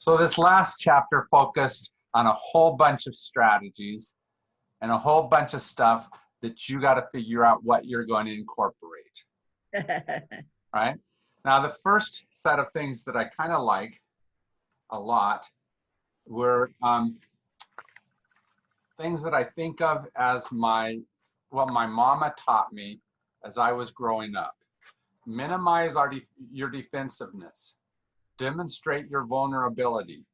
So this last chapter focused on a whole bunch of strategies and a whole bunch of stuff that you got to figure out what you're going to incorporate. Right? Now, the first set of things that I kind of like a lot were things that I think of as what my mama taught me as I was growing up. Minimize your defensiveness. Demonstrate your vulnerability.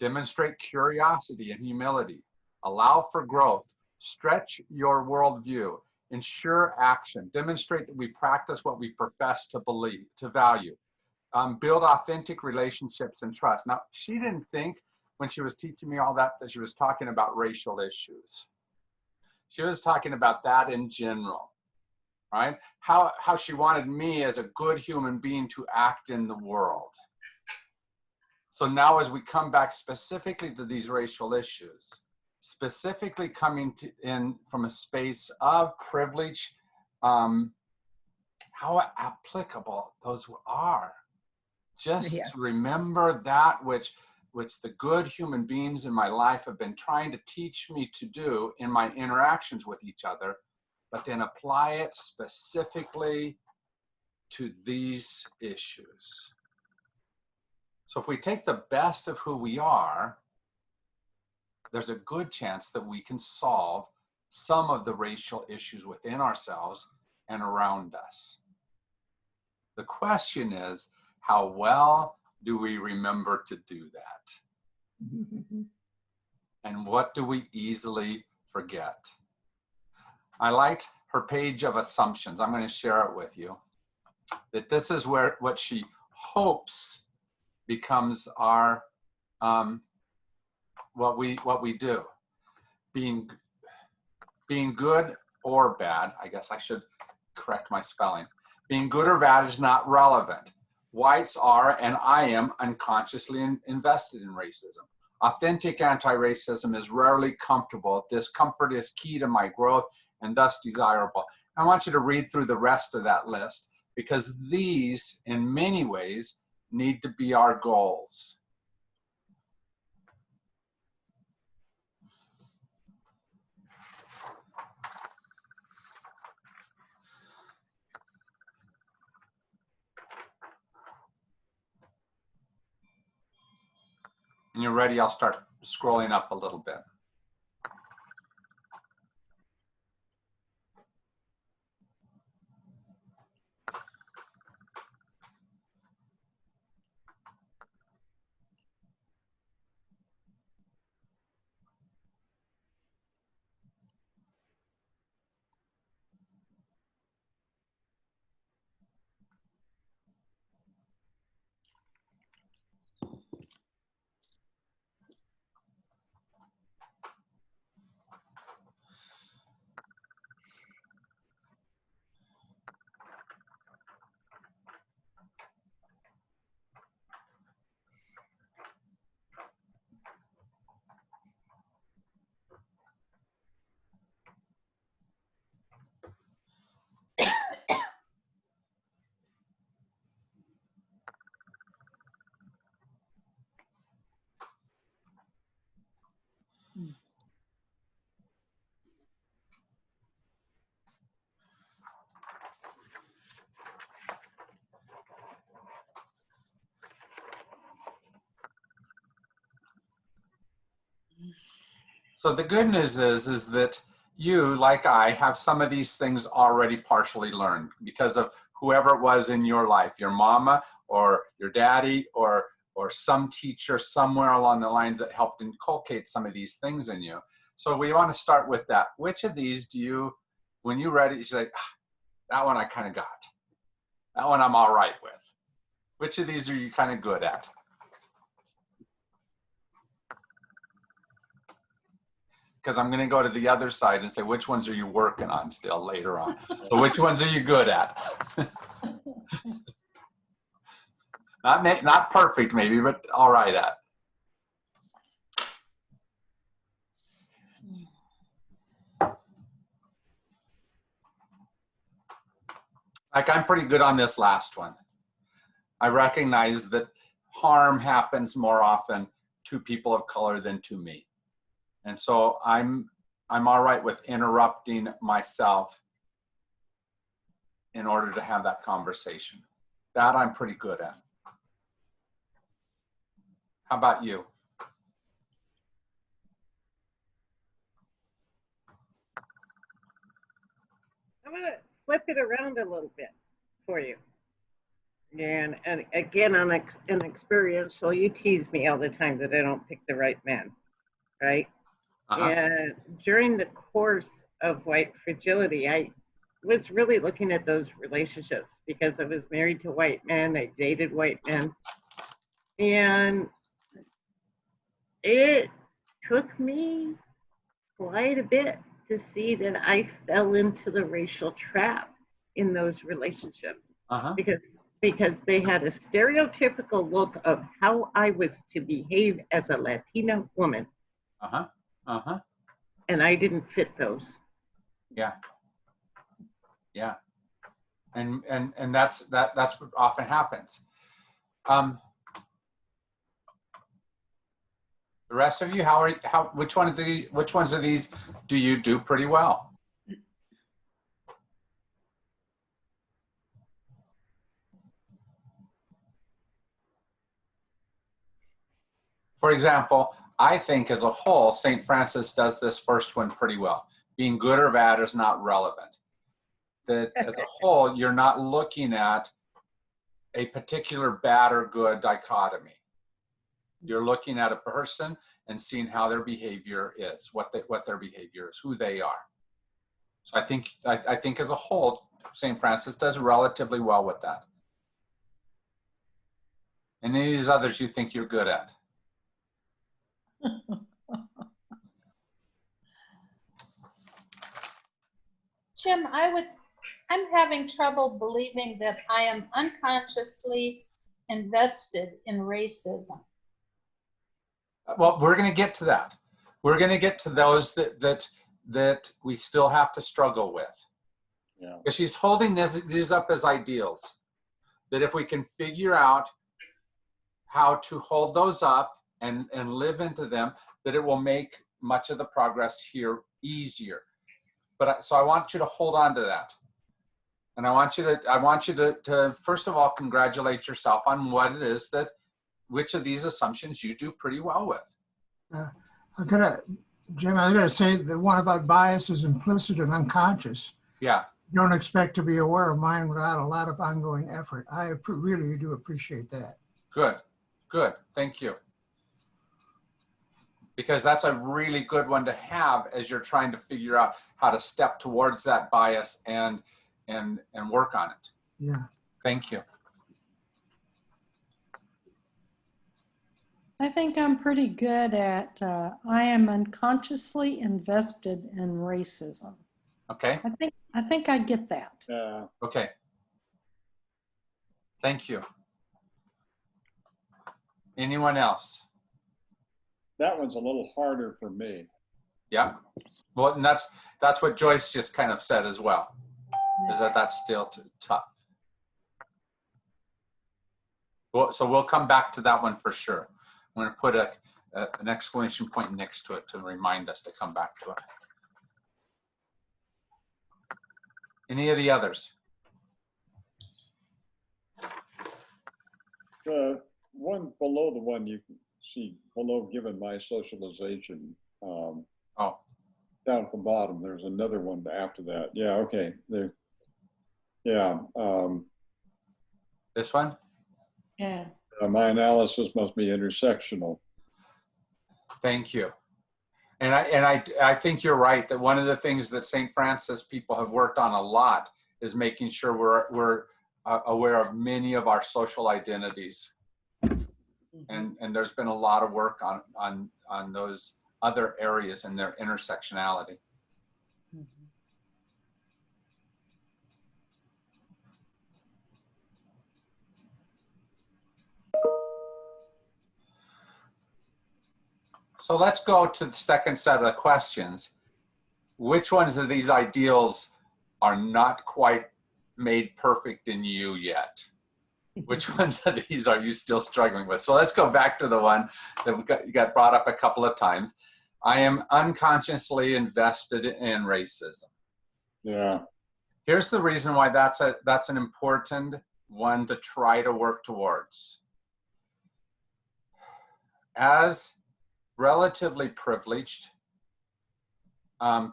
Demonstrate curiosity and humility. Allow for growth. Stretch your worldview. Ensure action. Demonstrate that we practice what we profess to believe, to value. Build authentic relationships and trust. Now, she didn't think when she was teaching me all that she was talking about racial issues. She was talking about that in general, right? How she wanted me as a good human being to act in the world. So now as we come back specifically to these racial issues, specifically coming in from a space of privilege, how applicable those are. Just to remember that which the good human beings in my life have been trying to teach me to do in my interactions with each other, but then apply it specifically to these issues. So if we take the best of who we are, there's a good chance that we can solve some of the racial issues within ourselves and around us. The question is, how well do we remember to do that? And what do we easily forget? I liked her page of assumptions. I'm going to share it with you. That this is where what she hopes becomes our what we do. Being good or bad, I guess I should correct my spelling. Being good or bad is not relevant. Whites are, and I am, unconsciously invested in racism. Authentic anti-racism is rarely comfortable. Discomfort is key to my growth and thus desirable. I want you to read through the rest of that list because these, in many ways, need to be our goals. When you're ready, I'll start scrolling up a little bit. So the good news is that you, like I, have some of these things already partially learned because of whoever it was in your life, your mama or your daddy or some teacher somewhere along the lines that helped inculcate some of these things in you. So we want to start with that. Which of these do you, when you read it, you say, that one I kind of got. That one I'm all right with. Which of these are you kind of good at? Because I'm going to go to the other side and say, which ones are you working on still later on? So which ones are you good at? Not perfect maybe, but all right at. Like I'm pretty good on this last one. I recognize that harm happens more often to people of color than to me. And so I'm all right with interrupting myself in order to have that conversation. That I'm pretty good at. How about you? I'm going to flip it around a little bit for you. And again, on an experiential, you tease me all the time that I don't pick the right man, right? And during the course of white fragility, I was really looking at those relationships because I was married to white men, I dated white men. And it took me quite a bit to see that I fell into the racial trap in those relationships because they had a stereotypical look of how I was to behave as a Latina woman. And I didn't fit those. Yeah. Yeah. And that's what often happens. The rest of you, which ones of these do you do pretty well? For example, I think as a whole, St. Francis does this first one pretty well. Being good or bad is not relevant. That as a whole, you're not looking at a particular bad or good dichotomy. You're looking at a person and seeing how their behavior is, what their behavior is, who they are. So I think as a whole, St. Francis does relatively well with that. And any of these others you think you're good at? Jim, I'm having trouble believing that I am unconsciously invested in racism. Well, we're going to get to that. We're going to get to those that we still have to struggle with. Yeah. Because she's holding these up as ideals. That if we can figure out how to hold those up and live into them, that it will make much of the progress here easier. So I want you to hold on to that. And I want you to first of all, congratulate yourself on what it is which of these assumptions you do pretty well with. Jim, I gotta say the one about bias is implicit and unconscious. Yeah. Don't expect to be aware of mine without a lot of ongoing effort. I really do appreciate that. Good. Thank you. Because that's a really good one to have as you're trying to figure out how to step towards that bias and work on it. Yeah. Thank you. I think I'm pretty good at, I am unconsciously invested in racism. Okay. I think I get that. Okay. Thank you. Anyone else? That one's a little harder for me. Yeah. Well, and that's what Joyce just kind of said as well, is that's still tough. Well, so we'll come back to that one for sure. I'm going to put an exclamation point next to it to remind us to come back to it. Any of the others? The one below the one you see below, given my socialization, down at the bottom, there's another one after that. Yeah, okay. This one? Yeah. My analysis must be intersectional. Thank you. And I think you're right that one of the things that St. Francis people have worked on a lot is making sure we're aware of many of our social identities. And there's been a lot of work on those other areas and their intersectionality. So let's go to the second set of questions. Which ones of these ideals are not quite made perfect in you yet? Which ones of these are you still struggling with? So let's go back to the one that you got brought up a couple of times. I am unconsciously invested in racism. Yeah. Here's the reason why that's an important one to try to work towards. As relatively privileged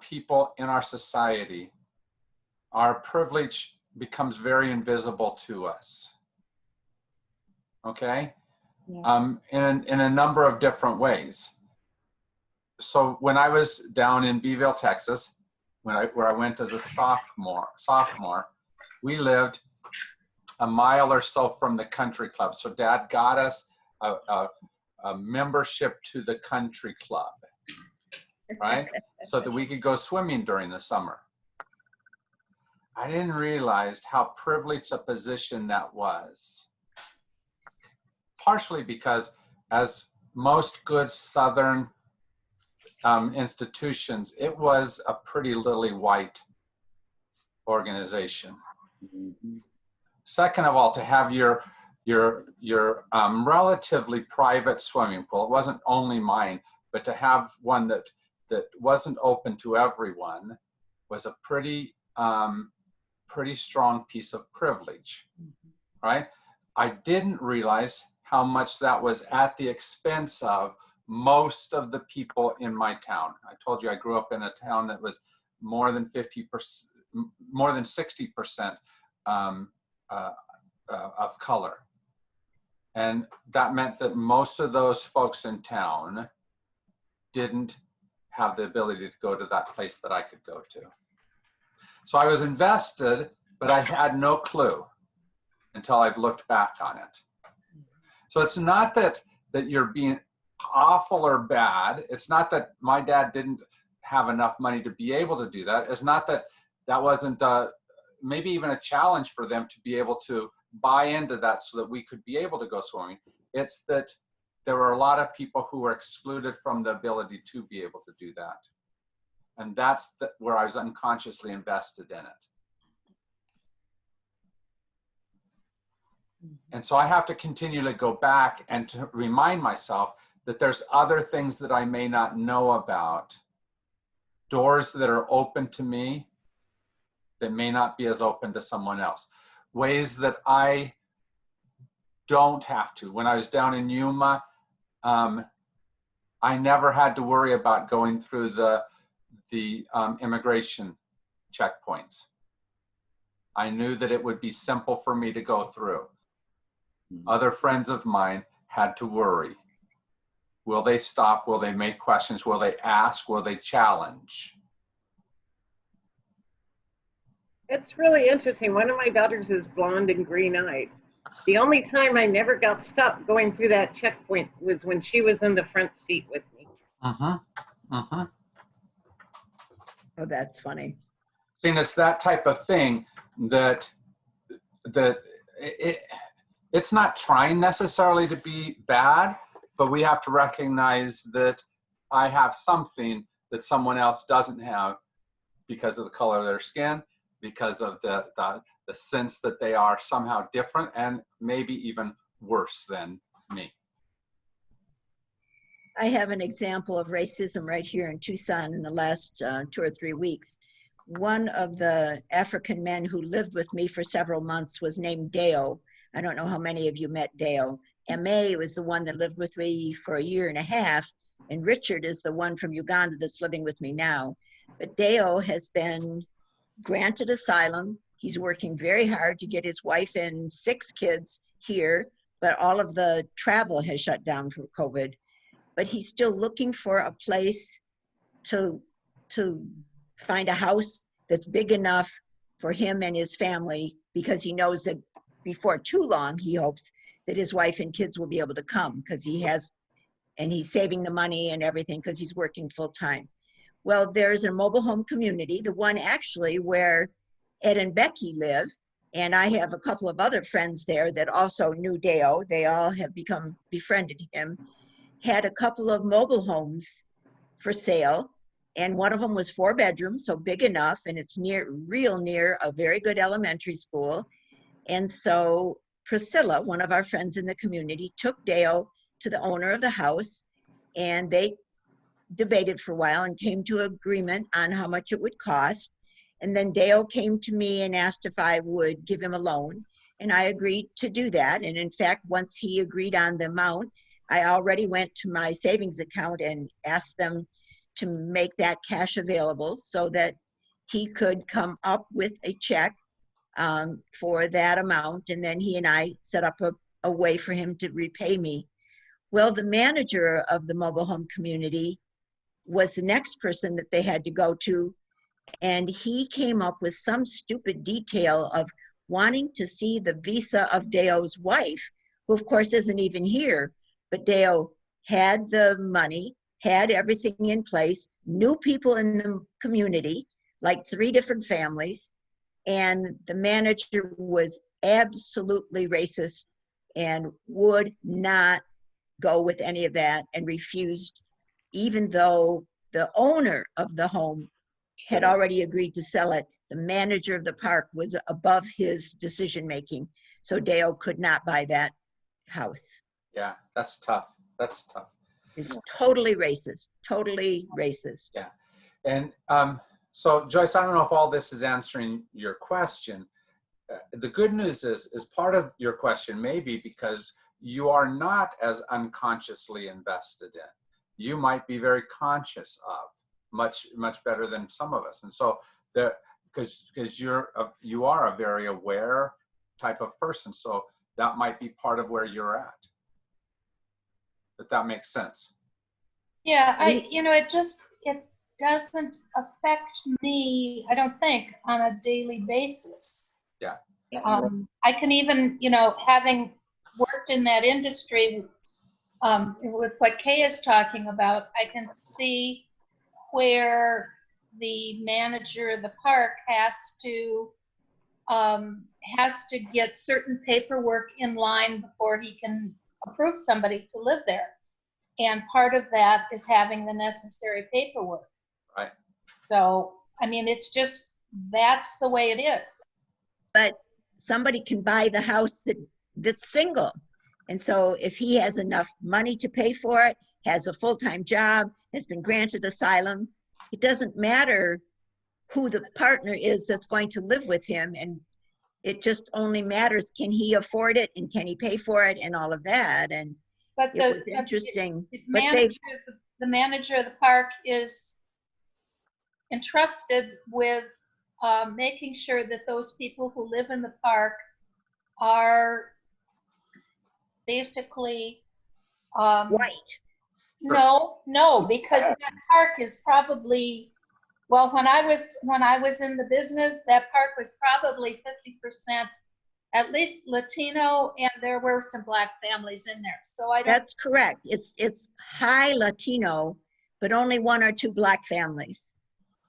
people in our society, our privilege becomes very invisible to us. Okay? Yeah. In a number of different ways. So when I was down in Beeville, Texas, where I went as a sophomore, we lived a mile or so from the country club. So Dad got us a membership to the country club, right? So that we could go swimming during the summer. I didn't realize how privileged a position that was. Partially because, as most good Southern institutions, it was a pretty lily white organization. Mm-hmm. Second of all, to have your relatively private swimming pool, it wasn't only mine, but to have one that wasn't open to everyone was a pretty strong piece of privilege, right? I didn't realize how much that was at the expense of most of the people in my town. I told you I grew up in a town that was more than 50%, more than 60% of color. And that meant that most of those folks in town didn't have the ability to go to that place that I could go to. So I was invested, but I had no clue until I've looked back on it. So it's not that you're being awful or bad. It's not that my dad didn't have enough money to be able to do that. It's not that wasn't maybe even a challenge for them to be able to buy into that so that we could be able to go swimming. It's that there were a lot of people who were excluded from the ability to be able to do that. And that's where I was unconsciously invested in it. And so I have to continually go back and to remind myself that there's other things that I may not know about, doors that are open to me that may not be as open to someone else, ways that I don't have to. When I was down in Yuma, I never had to worry about going through the immigration checkpoints. I knew that it would be simple for me to go through. Other friends of mine had to worry. Will they stop? Will they make questions? Will they ask? Will they challenge? It's really interesting. One of my daughters is blonde and green-eyed. The only time I never got stopped going through that checkpoint was when she was in the front seat with me. Oh, that's funny. See, and it's that type of thing that it's not trying necessarily to be bad, but we have to recognize that I have something that someone else doesn't have because of the color of their skin, because of the sense that they are somehow different and maybe even worse than me. I have an example of racism right here in Tucson in the last 2 or 3 weeks. One of the African men who lived with me for several months was named Deo. I don't know how many of you met Deo. M.A. was the one that lived with me for 1.5 years, and Richard is the one from Uganda that's living with me now. But Deo has been granted asylum. He's working very hard to get his wife and 6 kids here, but all of the travel has shut down for COVID. But he's still looking for a place to find a house that's big enough for him and his family, because he knows that before too long, he hopes that his wife and kids will be able to come, because he's saving the money and everything because he's working full time. Well, there's a mobile home community, the one actually where Ed and Becky live, and I have a couple of other friends there that also knew Deo. They all have befriended him, had a couple of mobile homes for sale, and one of them was 4 bedrooms, so big enough, and it's real near a very good elementary school. And so Priscilla, one of our friends in the community, took Dale to the owner of the house, and they debated for a while and came to agreement on how much it would cost. And then Dale came to me and asked if I would give him a loan, and I agreed to do that. And in fact, once he agreed on the amount, I already went to my savings account and asked them to make that cash available so that he could come up with a check for that amount. And then he and I set up a way for him to repay me. Well, the manager of the mobile home community was the next person that they had to go to. And he came up with some stupid detail of wanting to see the visa of Deo's wife, who of course isn't even here. But Deo had the money, had everything in place, knew people in the community, like 3 different families. And the manager was absolutely racist and would not go with any of that and refused, even though the owner of the home had already agreed to sell it. The manager of the park was above his decision making. So Deo could not buy that house. Yeah, that's tough. That's tough. It's totally racist, totally racist. Yeah. And so Joyce, I don't know if all this is answering your question. The good news is part of your question maybe because you are not as unconsciously invested in. You might be very conscious of much better than some of us. And so because you are a very aware type of person. So that might be part of where you're at. If that makes sense. Yeah, it doesn't affect me, I don't think, on a daily basis. Yeah. I can even, having worked in that industry, with what Kay is talking about, I can see where the manager of the park has to get certain paperwork in line before he can approve somebody to live there. And part of that is having the necessary paperwork. Right. So, I mean, it's just, that's the way it is. But somebody can buy the house that's single. And so if he has enough money to pay for it, has a full-time job, has been granted asylum, it doesn't matter who the partner is that's going to live with him. And it just only matters, can he afford it and can he pay for it and all of that. And But it was interesting. The But manager of the park is entrusted with making sure that those people who live in the park are basically white. no, because that park is probably, well, when I was in the business, that park was probably 50% at least Latino, and there were some Black families in there. So I don't. That's correct. It's high Latino, but only 1 or 2 Black families.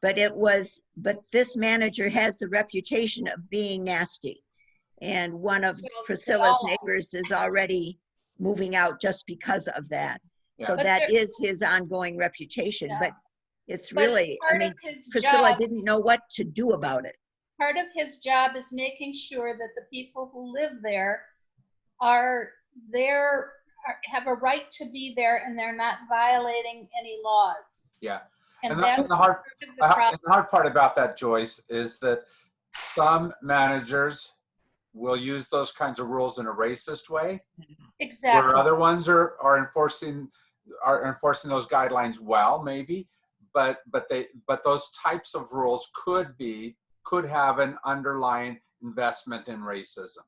But this manager has the reputation of being nasty. And one of Priscilla's neighbors is already moving out just because of that. Yeah. So But that is his ongoing reputation. Yeah. But it's But really, I part mean, of his Priscilla job- didn't know what to do about it. Part of his job is making sure that the people who live there are there, have a right to be there, and they're not violating any laws. Yeah. And And that's the hard part of the problem. and the hard part about that, Joyce, is that some managers will use those kinds of rules in a racist way, Exactly. where other ones are enforcing those guidelines well, maybe, but those types of rules could have an underlying investment in racism,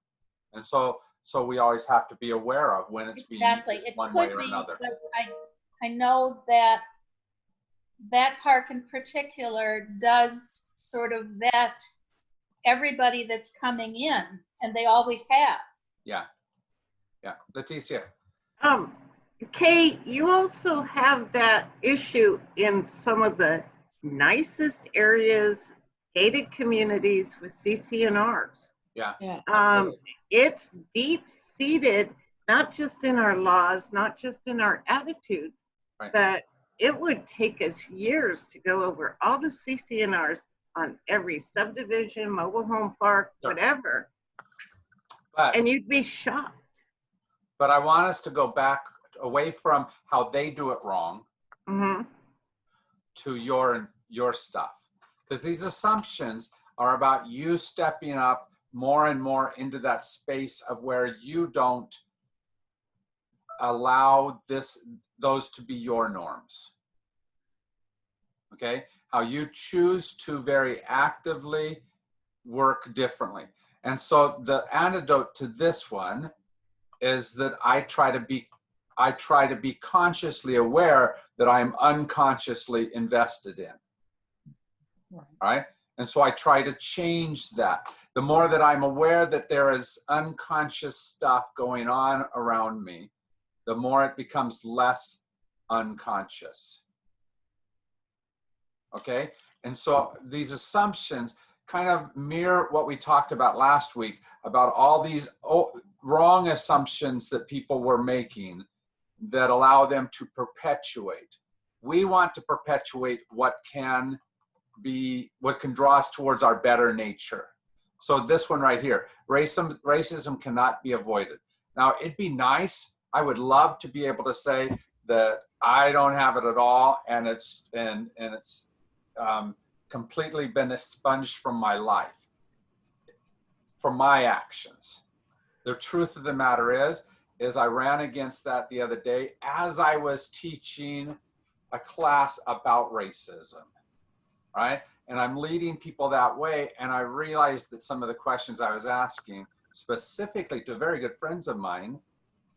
and so we always have to be aware of when it's being used It one way could or be, another. but I know that park in particular does sort of vet everybody that's coming in, and they always have. Yeah. Leticia. Kay, you also have that issue in some of the nicest areas, gated communities with CC&Rs. Yeah. It's deep-seated, not just in our laws, not just in our attitudes, Right. but it would take us years to go over all the CC&Rs on every subdivision, mobile home park, Sure. whatever. And you'd be shocked. But I want us to go back away from how they do it wrong to your stuff. Because these assumptions are about you stepping up more and more into that space of where you don't allow those to be your norms. Okay? How you choose to very actively work differently. And so the antidote to this one is that I try to be consciously aware that I'm unconsciously invested in. All right? And so I try to change that. The more that I'm aware that there is unconscious stuff going on around me, the more it becomes less unconscious. Okay? And so these assumptions kind of mirror what we talked about last week about all these wrong assumptions that people were making that allow them to perpetuate. We want to perpetuate what can draw us towards our better nature. So this one right here, racism cannot be avoided. Now, it'd be nice. I would love to be able to say that I don't have it at all, and it's completely been expunged from my life, from my actions. The truth of the matter is I ran against that the other day as I was teaching a class about racism, right? And I'm leading people that way, and I realized that some of the questions I was asking, specifically to very good friends of mine,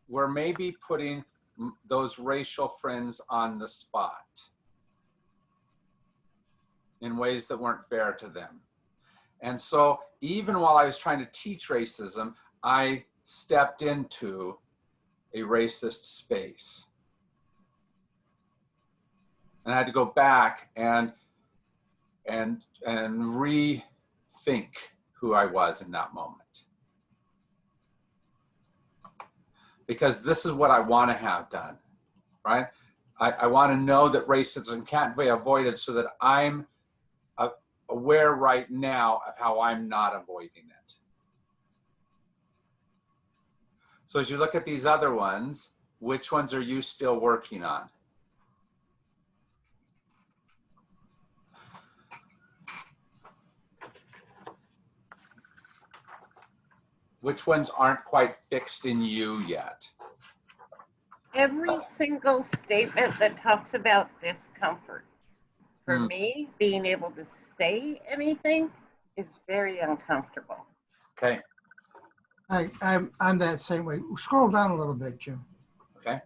were maybe putting those racial friends on the spot in ways that weren't fair to them. And so even while I was trying to teach racism, I stepped into a racist space. And I had to go back and rethink who I was in that moment. Because this is what I want to have done, right? I want to know that racism can't be avoided so that I'm aware right now of how I'm not avoiding it. So as you look at these other ones, which ones are you still working on? Which ones aren't quite fixed in you yet? Every single statement that talks about discomfort. For me, being able to say anything is very uncomfortable. Okay. I'm that same way. Scroll down a little bit, Jim. Okay.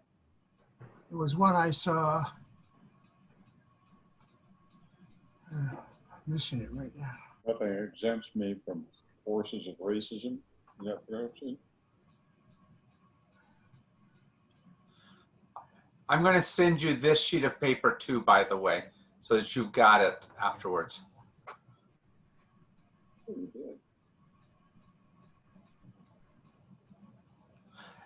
There was one I saw. Missing it right now. Nothing exempts me from forces of racism. Is that correct? I'm going to send you this sheet of paper too, by the way, so that you've got it afterwards.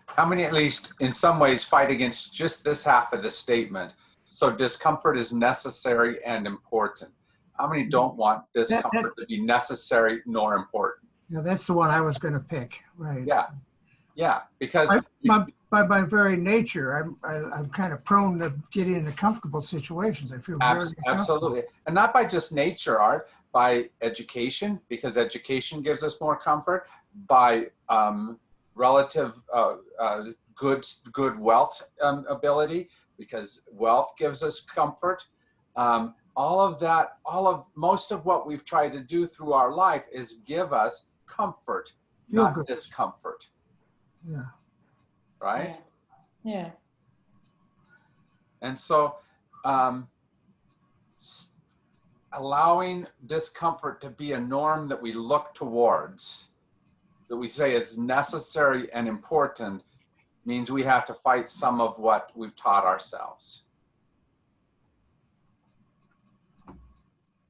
How many, at least in some ways, fight against just this half of the statement? So discomfort is necessary and important. How many don't want discomfort to be necessary nor important? Yeah, that's the one I was going to pick. Right. Yeah. Yeah. Because by my very nature, I'm kind of prone to get into comfortable situations. I feel very absolutely, and not by just nature, Art, by education, because education gives us more comfort, by relative good wealth ability, because wealth gives us comfort. Most of what we've tried to do through our life is give us comfort, not discomfort. Yeah. Right? Yeah. And so allowing discomfort to be a norm that we look towards, that we say is necessary and important, means we have to fight some of what we've taught ourselves.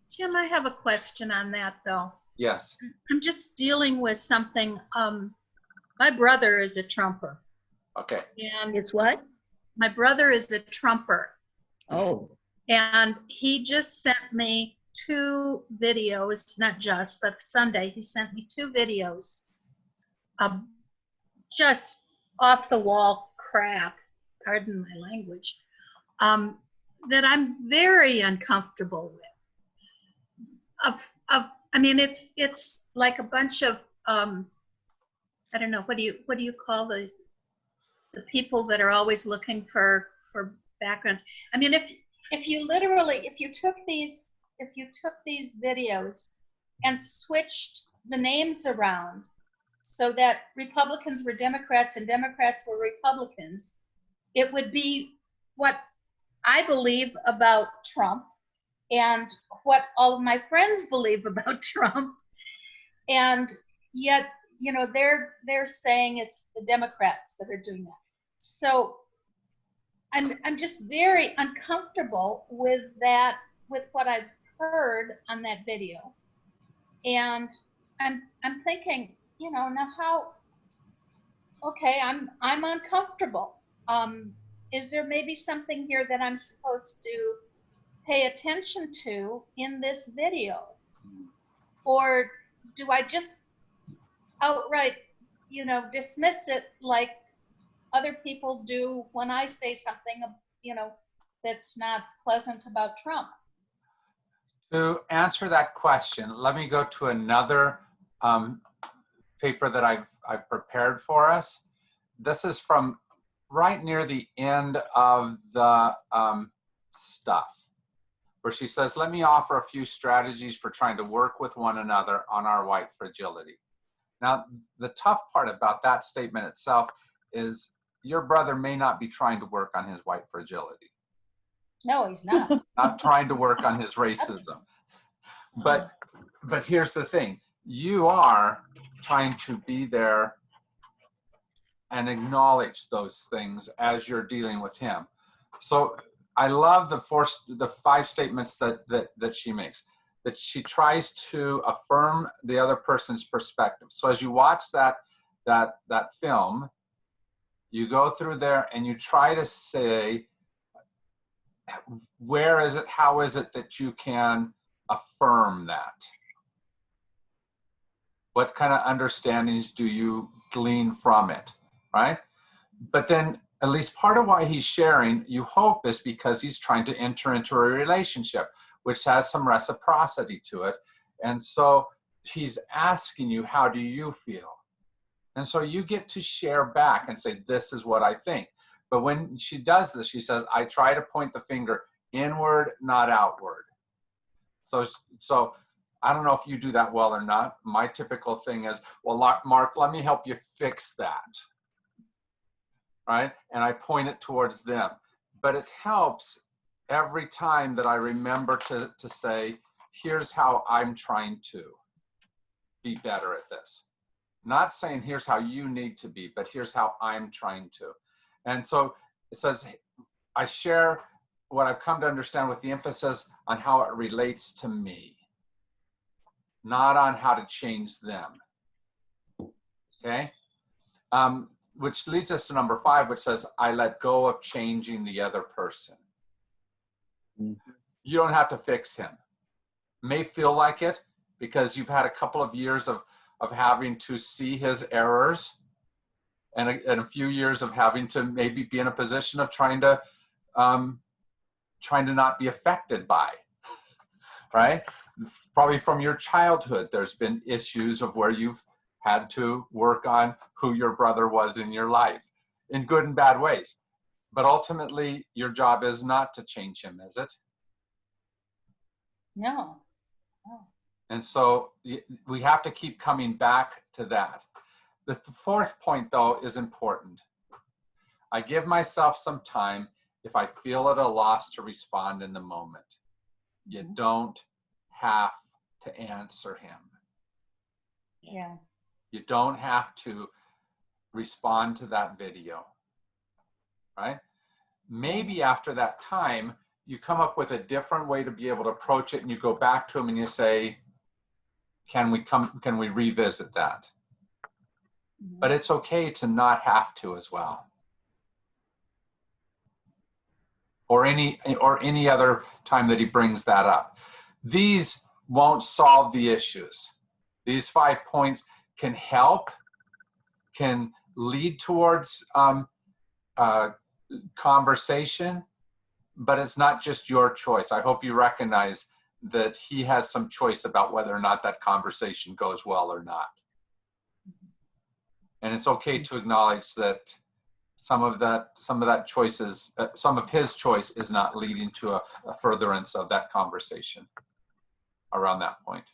Jim, I have a question on that though. Yes. I'm just dealing with something. My brother is a Trumper. Okay. And It's what? my brother is a Trumper. Oh. And he just sent me 2 videos, not just, but Sunday, he sent me 2 videos just off the wall crap, pardon my language, that I'm very uncomfortable with. I mean, it's like a bunch of, I don't know, what do you call the people that are always looking for backgrounds? I mean, if you took these videos and switched the names around so that Republicans were Democrats and Democrats were Republicans, it would be what I believe about Trump and what all of my friends believe about Trump. And yet, you know, they're saying it's the Democrats that are doing that. So I'm just very uncomfortable with that, with what I've heard on that video. And I'm thinking, you know, now how, okay, I'm uncomfortable. Is there maybe something here that I'm supposed to pay attention to in this video? Or do I just outright, you know, dismiss it like other people do when I say something, you know, that's not pleasant about Trump? To answer that question, let me go to another paper that I've prepared for us. This is from right near the end of the stuff, where she says, let me offer a few strategies for trying to work with one another on our white fragility. Now, the tough part about that statement itself is your brother may not be trying to work on his white fragility. No, he's not. Not trying to work on his racism. But here's the thing. You are trying to be there and acknowledge those things as you're dealing with him. So I love the 5 statements that she makes, that she tries to affirm the other person's perspective. So as you watch that film, you go through there and you try to say, where is it, how is it that you can affirm that? What kind of understandings do you glean from it, right? But then at least part of why he's sharing, you hope, is because he's trying to enter into a relationship, which has some reciprocity to it. And so he's asking you, how do you feel? And so you get to share back and say, this is what I think. But when she does this, she says, I try to point the finger inward, not outward. So I don't know if you do that well or not. My typical thing is, well, Mark, let me help you fix that. Right? And I point it towards them. But it helps every time that I remember to say, here's how I'm trying to be better at this. Not saying here's how you need to be, but here's how I'm trying to. And so it says, I share what I've come to understand with the emphasis on how it relates to me, not on how to change them. Okay? Which leads us to number 5, which says, I let go of changing the other person. You don't have to fix him. It may feel like it because you've had a couple of years of having to see his errors and a few years of having to maybe be in a position of trying to not be affected by, right? Probably from your childhood, there's been issues of where you've had to work on who your brother was in your life in good and bad ways. But ultimately, your job is not to change him, is it? No. And so we have to keep coming back to that. The 4th point, though, is important. I give myself some time if I feel at a loss to respond in the moment. You don't have to answer him. Yeah. You don't have to respond to that video, right? Maybe after that time, you come up with a different way to be able to approach it, and you go back to him and you say, can we revisit that? But it's okay to not have to as well. Or any other time that he brings that up. These won't solve the issues. These 5 points can help, can lead towards conversation, but it's not just your choice. I hope you recognize that he has some choice about whether or not that conversation goes well or not. And it's okay to acknowledge that some of his choice is not leading to a furtherance of that conversation around that point.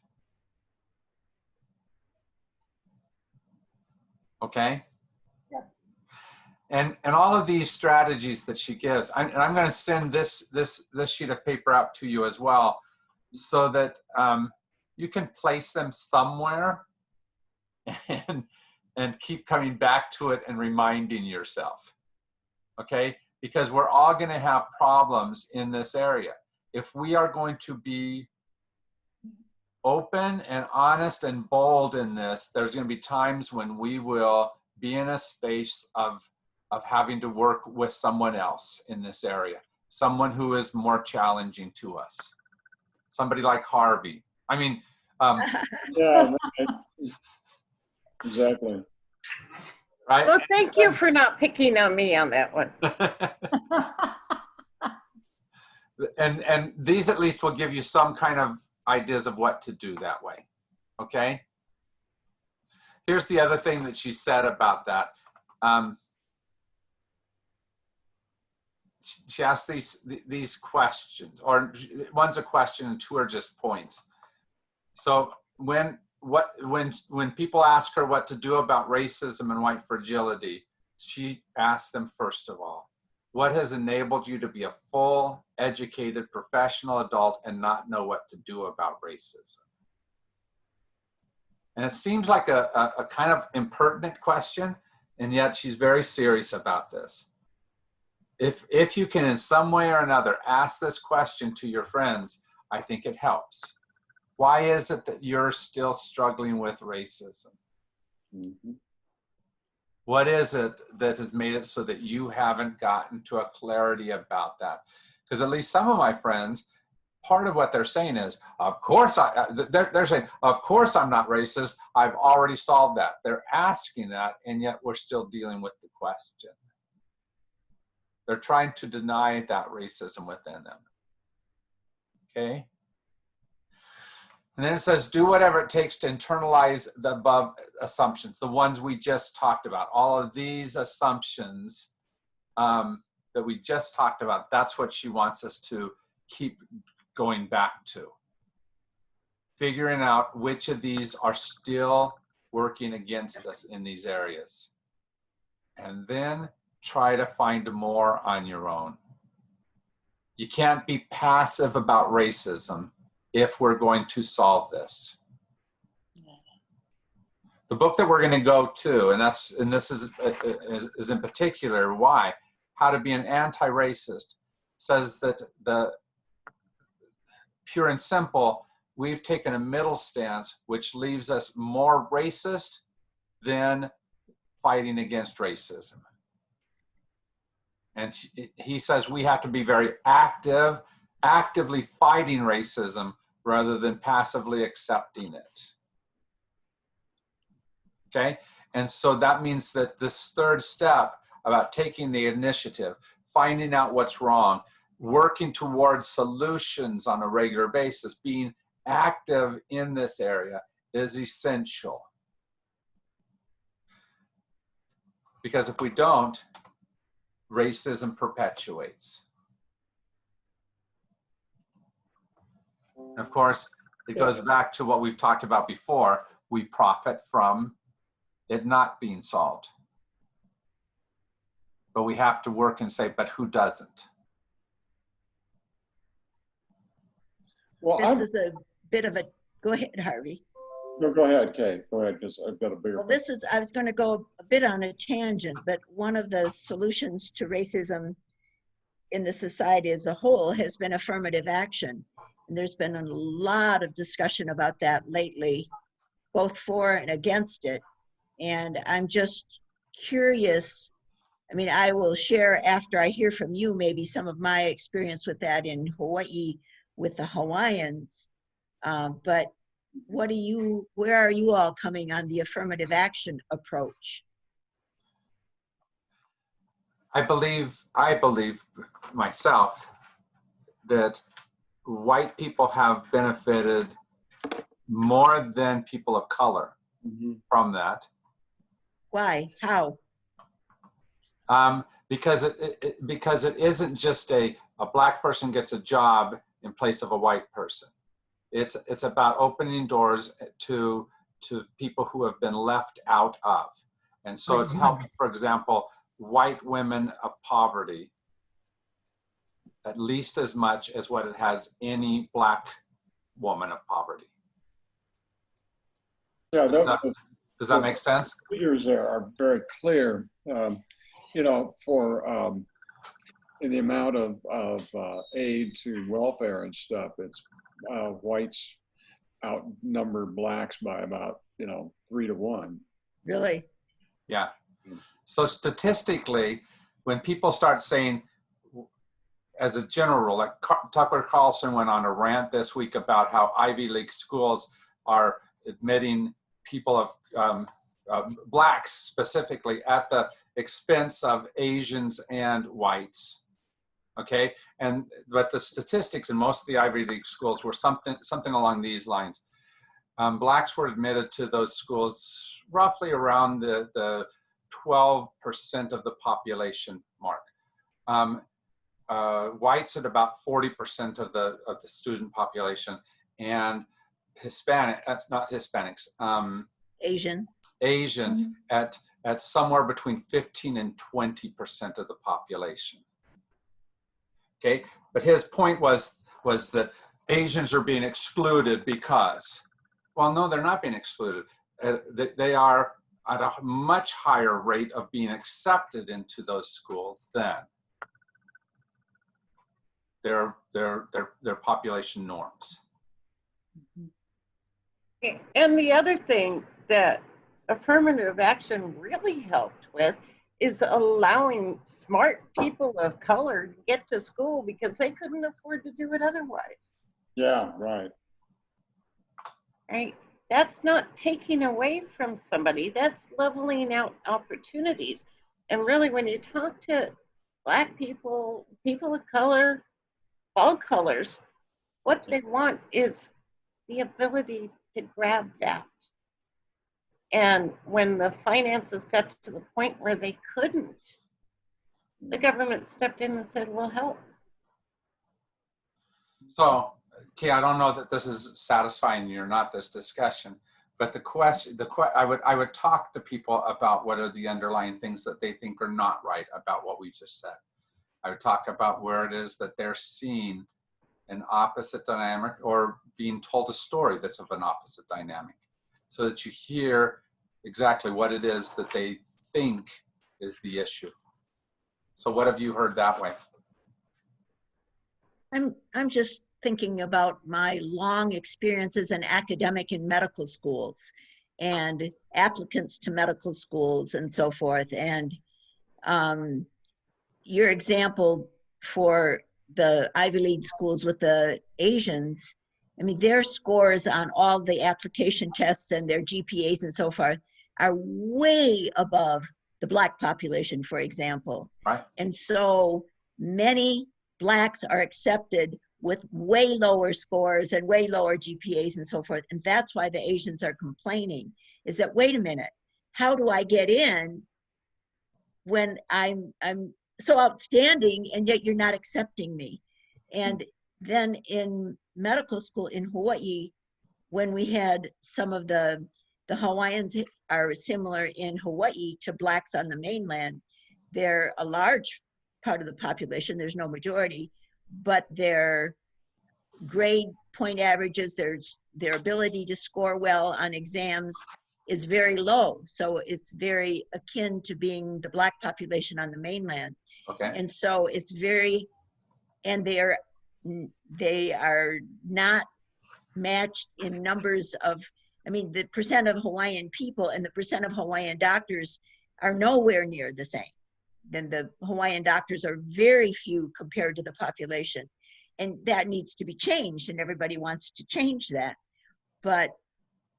Okay? And all of these strategies that she gives, and I'm going to send this sheet of paper out to you as well, so that you can place them somewhere and keep coming back to it and reminding yourself. Okay? Because we're all going to have problems in this area. If we are going to be open and honest and bold in this, there's going to be times when we will be in a space of having to work with someone else in this area, someone who is more challenging to us, somebody like Harvey. I mean, Yeah, right. Exactly. right? Well, thank you for not picking on me on that one. And these at least will give you some kind of ideas of what to do that way. Okay? Here's the other thing that she said about that. She asked these questions, or one's a question and two are just points. So when people ask her what to do about racism and white fragility, she asked them, first of all, what has enabled you to be a full, educated, professional adult and not know what to do about racism? And it seems like a kind of impertinent question, and yet she's very serious about this. If you can in some way or another ask this question to your friends, I think it helps. Why is it that you're still struggling with racism? Mm-hmm. What is it that has made it so that you haven't gotten to a clarity about that? Because at least some of my friends, part of what they're saying is, of course, they're saying, of course I'm not racist. I've already solved that. They're asking that, and yet we're still dealing with the question. They're trying to deny that racism within them. Okay? And then it says, do whatever it takes to internalize the above assumptions, the ones we just talked about. All of these assumptions that we just talked about, that's what she wants us to keep going back to. Figuring out which of these are still working against us in these areas. And then try to find more on your own. You can't be passive about racism if we're going to solve this. The book that we're going to go to, and this is in particular why, How to Be an Anti-Racist, says that the pure and simple, we've taken a middle stance which leaves us more racist than fighting against racism. And he says we have to be very actively fighting racism rather than passively accepting it. Okay? And so that means that this third step about taking the initiative, finding out what's wrong, working towards solutions on a regular basis, being active in this area is essential. Because if we don't, racism perpetuates. And of course, it goes back to what we've talked about before. We profit from it not being solved. But we have to work and say, but who doesn't? Well, This is a bit of a, go ahead, Harvey. no, go ahead, Kay. Go ahead, because I've got a bigger. Well, this is, I was going to go a bit on a tangent, but one of the solutions to racism in the society as a whole has been affirmative action. And there's been a lot of discussion about that lately, both for and against it. And I'm just curious. I mean, I will share after I hear from you, maybe some of my experience with that in Hawaii with the Hawaiians. But where are you all coming on the affirmative action approach? I believe myself that white people have benefited more than people of color from that. Why? How? Because it isn't just a black person gets a job in place of a white person. It's about opening doors to people who have been left out of. And so it's helped, for example, white women of poverty at least as much as what it has any black woman of poverty. Yeah, Does that make sense? Figures there are very clear, you know, for in the amount of aid to welfare and stuff. It's whites outnumber blacks by about, you know, 3 to 1. Really? Yeah. So statistically, when people start saying, as a general rule, like Tucker Carlson went on a rant this week about how Ivy League schools are admitting people of blacks specifically at the expense of Asians and whites. Okay, but the statistics in most of the Ivy League schools were something along these lines. Blacks were admitted to those schools roughly around the 12% of the population mark. Whites at about 40% of the student population, and not Hispanics, Asian at somewhere between 15 and 20% of the population. Okay, but his point was that Asians are being excluded because, well, no, they're not being excluded. They are at a much higher rate of being accepted into those schools than their population norms. And the other thing that affirmative action really helped with is allowing smart people of color to get to school because they couldn't afford to do it otherwise. Yeah, right. Right? That's not taking away from somebody, that's leveling out opportunities. And really, when you talk to Black people, people of color, all colors, what they want is the ability to grab that. And when the finances got to the point where they couldn't, the government stepped in and said, we'll help. So, okay, I don't know that this is satisfying you or not, this discussion, but I would talk to people about what are the underlying things that they think are not right about what we just said. I would talk about where it is that they're seeing an opposite dynamic or being told a story that's of an opposite dynamic, so that you hear exactly what it is that they think is the issue. So what have you heard that way? I'm just thinking about my long experience as an academic in medical schools and applicants to medical schools and so forth. And your example for the Ivy League schools with the Asians, I mean, their scores on all the application tests and their GPAs and so forth are way above the Black population, for example. Right. And so many Blacks are accepted with way lower scores and way lower GPAs and so forth. And that's why the Asians are complaining, is that, wait a minute, how do I get in when I'm so outstanding and yet you're not accepting me? And then in medical school in Hawaii, when we had some of the Hawaiians are similar in Hawaii to Blacks on the mainland. They're a large part of the population, there's no majority, but their grade point averages, their ability to score well on exams is very low. So it's very akin to being the Black population on the mainland. Okay. And so it's very, and they are not matched in numbers of, I mean, the percent of Hawaiian people and the percent of Hawaiian doctors are nowhere near the same. Then the Hawaiian doctors are very few compared to the population. And that needs to be changed, and everybody wants to change that. But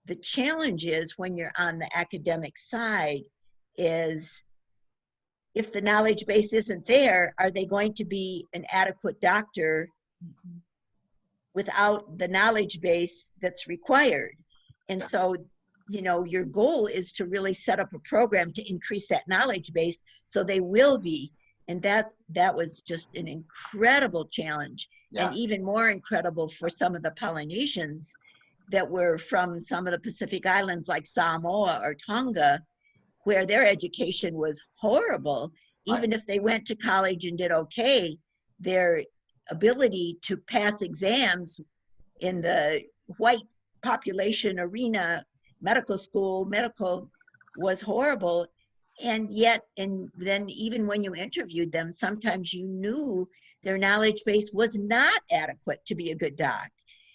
the challenge is when you're on the academic side is if the knowledge base isn't there, are they going to be an adequate doctor without the knowledge base that's required? And Yeah. so, you know, your goal is to really set up a program to increase that knowledge base so they will be. And that was just an incredible challenge, Yeah. and even more incredible for some of the Polynesians that were from some of the Pacific Islands like Samoa or Tonga, where their education was horrible. Right. Even if they went to college and did okay, their ability to pass exams in the white population arena, medical school, medical, was horrible. And yet, and then even when you interviewed them, sometimes you knew their knowledge base was not adequate to be a good doc.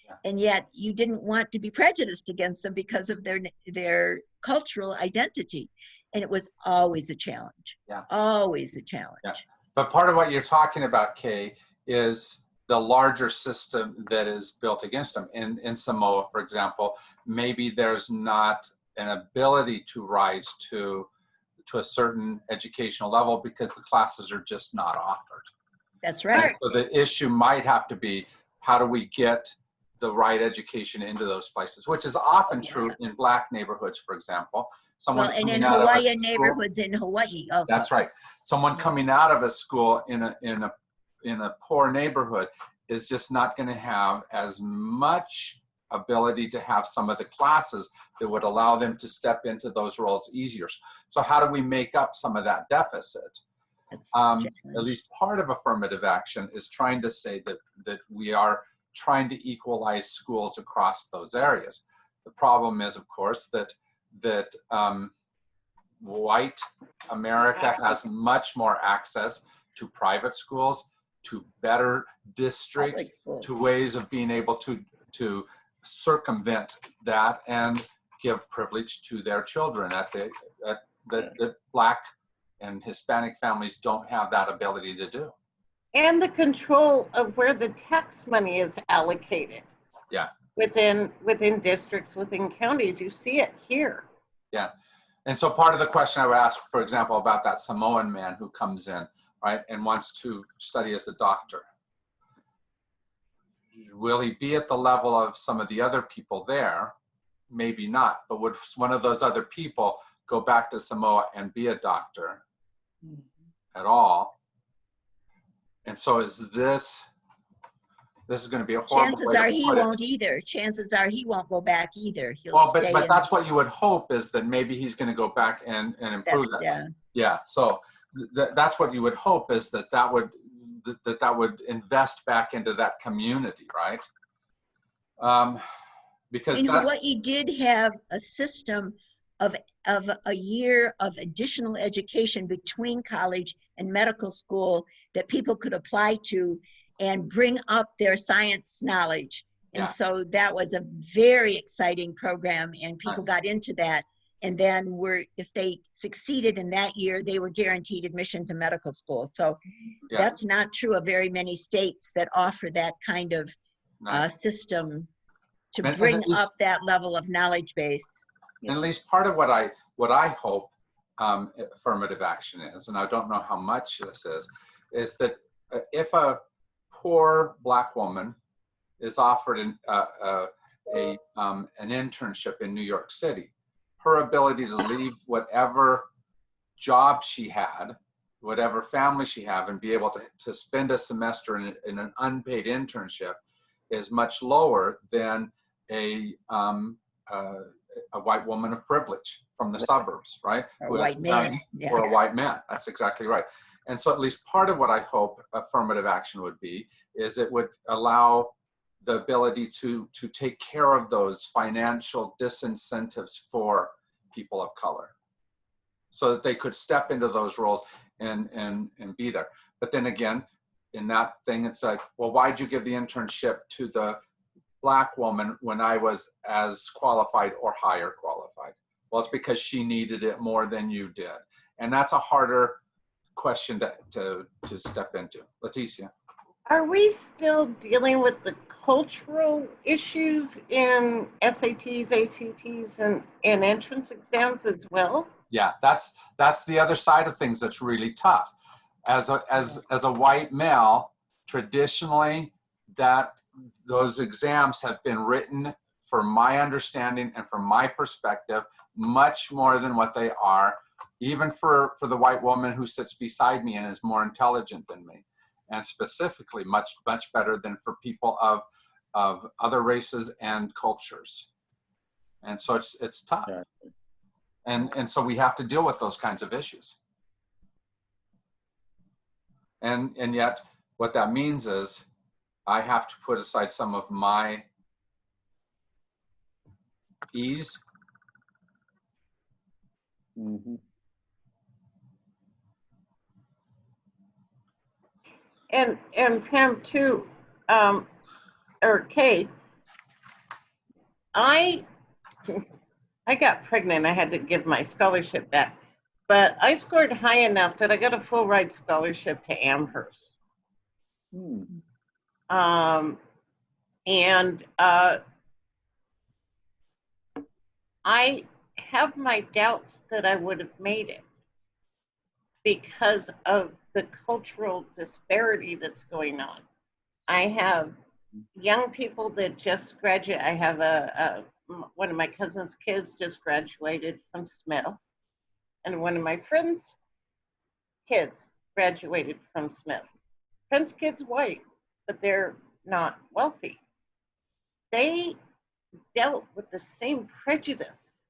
Yeah. And yet you didn't want to be prejudiced against them because of their cultural identity. And it was always a challenge. Yeah. Always a challenge. Yeah. But part of what you're talking about, Kay, is the larger system that is built against them. In Samoa, for example, maybe there's not an ability to rise to a certain educational level because the classes are just not offered. That's right. So the issue might have to be, how do we get the right education into those places, which is often true in Black neighborhoods, for example. Someone Well, and in coming out of a Hawaiian school- neighborhoods in Hawaii also. That's right. Someone coming out of a school in a poor neighborhood is just not going to have as much ability to have some of the classes that would allow them to step into those roles easier. So how do we make up some of that deficit? That's the At challenge. least part of affirmative action is trying to say that we are trying to equalize schools across those areas. The problem is, of course, that white America has much more access to private schools, to better Public districts, schools. to ways of being able to circumvent that and give privilege to their children. That Black and Hispanic families don't have that ability to do. And the control of where the tax money is allocated. Yeah. Within districts, within counties, you see it here. Yeah. And so part of the question I would ask, for example, about that Samoan man who comes in, right, and wants to study as a doctor. Will he be at the level of some of the other people there? Maybe not, but would one of those other people go back to Samoa and be a doctor at all? And so is this is going to be a horrible Chances way to are he put it. won't either. Chances are he won't go back either. He'll Well, stay but in. that's what you would hope, is that maybe he's going to go back and improve that. Yeah. Yeah. So that's what you would hope, is that would invest back into that community, right? Because In that's Hawaii did have a system of a year of additional education between college and medical school that people could apply to and bring up their science knowledge. And Yeah. so that was a very exciting program, and people got into that. And then if they succeeded in that year, they were guaranteed admission to medical school. So Yeah. that's not true of very many states that offer that kind of nice. system to And bring at least- up that level of knowledge base. And at least part of what I hope affirmative action is, and I don't know how much this is that if a poor Black woman is offered an internship in New York City, her ability to leave whatever job she had, whatever family she had, and be able to spend a semester in an unpaid internship is much lower than a white woman of privilege from the suburbs, right? Or Who has white man. parents- Yeah. Or a white man. That's exactly right. And so at least part of what I hope affirmative action would be is it would allow the ability to take care of those financial disincentives for people of color, so that they could step into those roles and be there. But then again, in that thing, it's like, well, why'd you give the internship to the Black woman when I was as qualified or higher qualified? Well, it's because she needed it more than you did. And that's a harder question to step into. Leticia. Are we still dealing with the cultural issues in SATs, ACTs, and entrance exams as well? Yeah, that's the other side of things that's really tough. As a white male, traditionally, those exams have been written, for my understanding and from my perspective, much more than what they are, even for the white woman who sits beside me and is more intelligent than me, and specifically much better than for people of other races and cultures. And so it's tough. Yeah. And so we have to deal with those kinds of issues. And yet what that means is I have to put aside some of my ease. Mm-hmm. And Pam too, or Kate, I got pregnant. I had to give my scholarship back, but I scored high enough that I got a full ride scholarship to Amherst. And I have my doubts that I would have made it because of the cultural disparity that's going on. I have young people that just graduate. I have one of my cousin's kids just graduated from Smith, and one of my friends' kids graduated from Smith. Friend's kid's white, but they're not wealthy. They dealt with the same prejudice.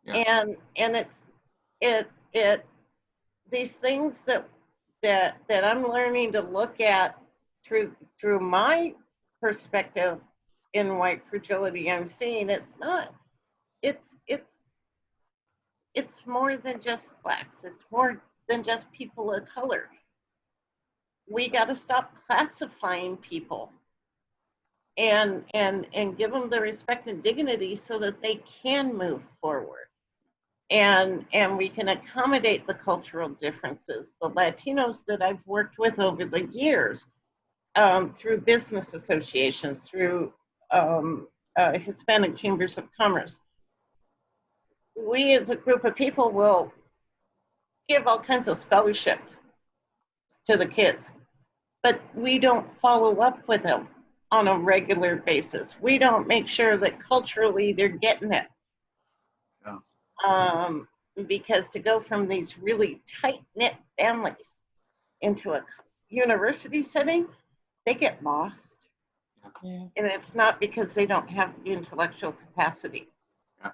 Yeah. And it these things that I'm learning to look at through my perspective in white fragility, I'm seeing it's more than just blacks. It's more than just people of color. We got to stop classifying people and give them the respect and dignity so that they can move forward. And we can accommodate the cultural differences. The Latinos that I've worked with over the years, through business associations, through Hispanic Chambers of Commerce, we as a group of people will give all kinds of scholarship to the kids, but we don't follow up with them on a regular basis. We don't make sure that culturally they're getting it. Yeah. Because to go from these really tight-knit families into a university setting, they get lost. Yeah. And it's not because they don't have the intellectual capacity. Yeah.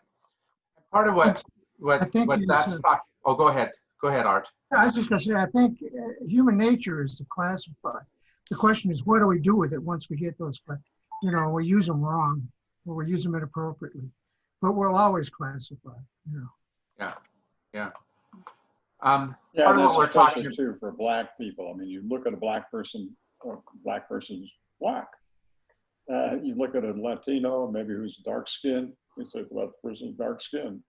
Part of what that's talking. Oh, go ahead, Art. I was just going to say, I think human nature is to classify. The question is, what do we do with it once we get those? You know, we use them wrong, or we use them inappropriately, but we'll always classify. You know. Yeah, yeah. Yeah, Part of that's what we're especially talking. too for black people. I mean, you look at a black person, or black person's black. You look at a Latino, maybe who's dark skinned. You say, well, the person's dark skinned.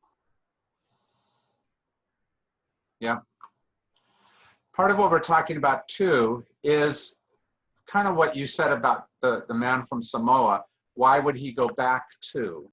Yeah. Part of what we're talking about too is kind of what you said about the man from Samoa. Why would he go back to?